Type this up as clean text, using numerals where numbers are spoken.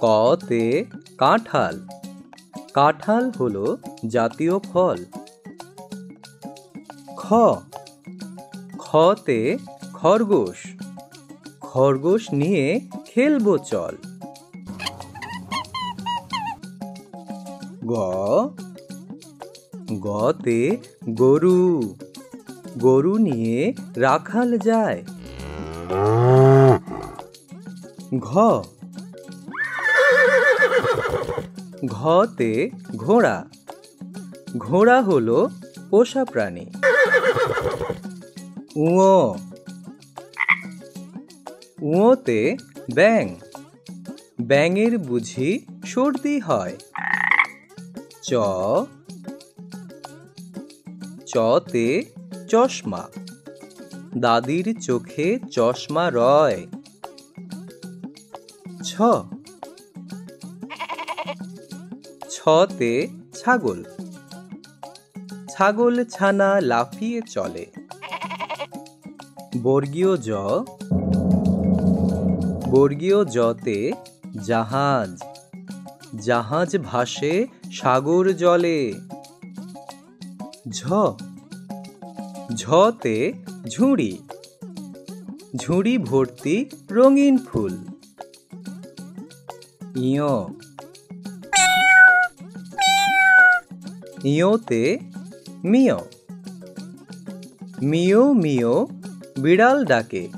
কতে কাঁঠাল। কাঁঠাল হলো জাতীয় ফল। খতে খরগোশ। খরগোশ নিয়ে খেলবো চল। গতে গরু। গরু নিয়ে রাখাল যায়। ঘতে ঘোড়া। ঘোড়া হলো পোষা প্রাণী। উঁয়োতে ব্যাঙ। ব্যাঙের বুঝি সর্দি হয়। চতে চশমা। দাদির চোখে চশমা রয়। ছতে ছাগল। ছাগল ছানা লাফিয়ে চলে। বর্গীয় জতে জাহাজ। জাহাজ ভাসে সাগর জলে। ঝতে ঝুড়ি। ঝুড়ি ভর্তি রঙিন ফুল। ইয়োতে মিয়। মিয় মিয় বিড়াল ডাকে।